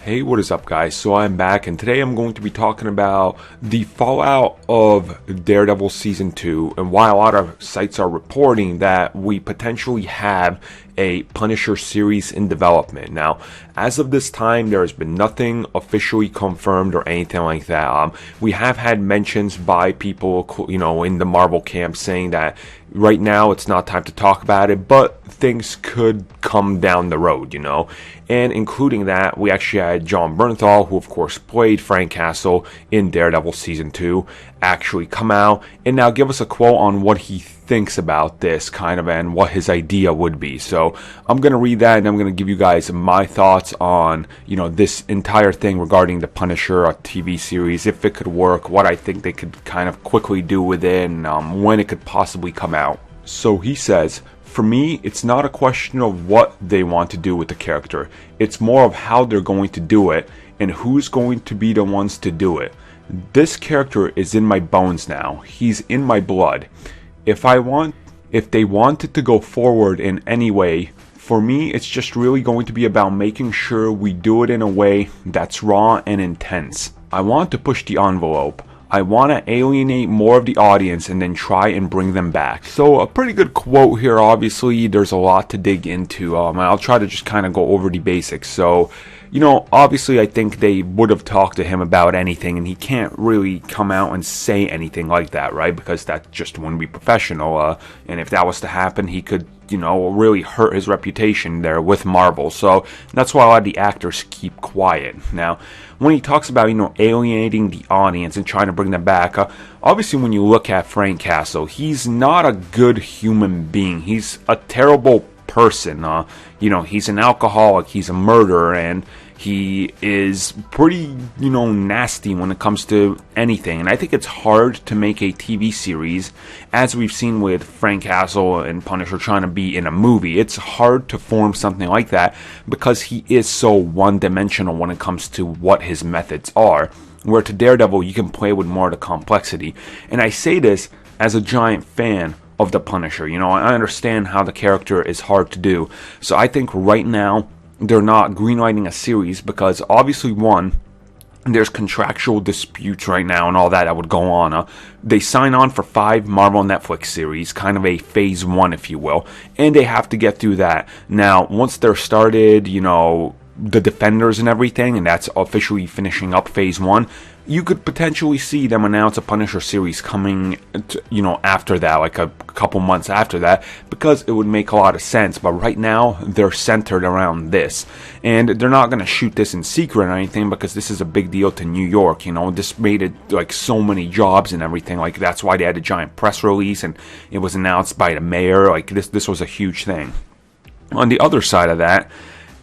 Hey, what is up, guys? So I'm back, and today I'm going to be talking about the fallout of Daredevil Season 2 and why a lot of sites are reporting that we potentially have a Punisher series in development. Now, as of this time, there has been nothing officially confirmed or anything like that. We have had mentions by people, in the Marvel camp saying that right now it's not time to talk about it, but things could come down the road, And including that, we actually had Jon Bernthal, who of course played Frank Castle in Daredevil Season 2, actually come out and now give us a quote on what he thinks about this and what his idea would be. So I'm going to read that and I'm going to give you guys my thoughts on, this entire thing regarding the Punisher TV series, if it could work, what I think they could kind of quickly do with it, and when it could possibly come out. So he says, "For me, it's not a question of what they want to do with the character. It's more of how they're going to do it and who's going to be the ones to do it. This character is in my bones now. He's in my blood. If they wanted to go forward in any way, for me, it's just really going to be about making sure we do it in a way that's raw and intense. I want to push the envelope. I want to alienate more of the audience and then try and bring them back." So a pretty good quote here. Obviously, there's a lot to dig into. I'll try to just kind of go over the basics. So, obviously I think they would have talked to him about anything, and he can't really come out and say anything like that, right? Because that just wouldn't be professional. And if that was to happen, he could, really hurt his reputation there with Marvel. So that's why a lot of the actors keep quiet. Now, when he talks about, alienating the audience and trying to bring them back, obviously when you look at Frank Castle, he's not a good human being. He's a terrible person. He's an alcoholic, he's a murderer, and he is pretty, nasty when it comes to anything. And I think it's hard to make a TV series, as we've seen with Frank Castle and Punisher trying to be in a movie. It's hard to form something like that because he is so one-dimensional when it comes to what his methods are. Where to Daredevil, you can play with more of the complexity. And I say this as a giant fan of the Punisher. I understand how the character is hard to do. So I think right now they're not greenlighting a series because obviously, one, there's contractual disputes right now and all that would go on. They sign on for 5 Marvel Netflix series, kind of a phase 1, if you will, and they have to get through that. Now, once they're started, the Defenders and everything, and that's officially finishing up phase 1, you could potentially see them announce a Punisher series coming, after that, like a couple months after that, because it would make a lot of sense. But right now, they're centered around this. And they're not going to shoot this in secret or anything, because this is a big deal to New York, This made it, like, so many jobs and everything. Like, that's why they had a giant press release, and it was announced by the mayor. Like, this was a huge thing. On the other side of that,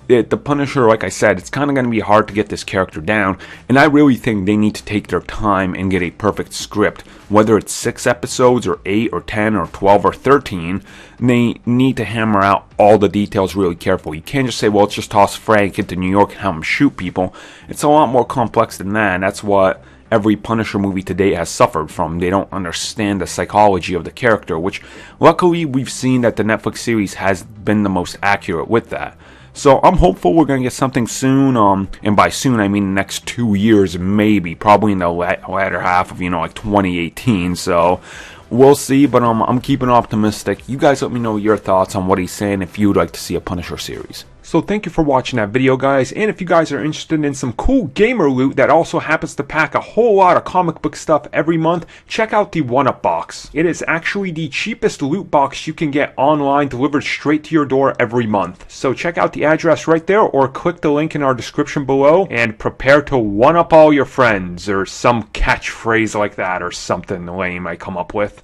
the Punisher, like I said, it's kind of going to be hard to get this character down, and I really think they need to take their time and get a perfect script. Whether it's 6 episodes or 8 or 10 or 12 or 13, they need to hammer out all the details really carefully. You can't just say, well, let's just toss Frank into New York and have him shoot people. It's a lot more complex than that, and that's what every Punisher movie to date has suffered from. They don't understand the psychology of the character, which luckily we've seen that the Netflix series has been the most accurate with that. So I'm hopeful we're going to get something soon, and by soon I mean the next 2 years, maybe, probably in the latter half of, 2018, so we'll see, but I'm keeping optimistic. You guys let me know your thoughts on what he's saying if you'd like to see a Punisher series. So thank you for watching that video, guys, and if you guys are interested in some cool gamer loot that also happens to pack a whole lot of comic book stuff every month, check out the 1UP box. It is actually the cheapest loot box you can get online, delivered straight to your door every month. So check out the address right there, or click the link in our description below, and prepare to 1UP all your friends, or some catchphrase like that, or something lame I come up with.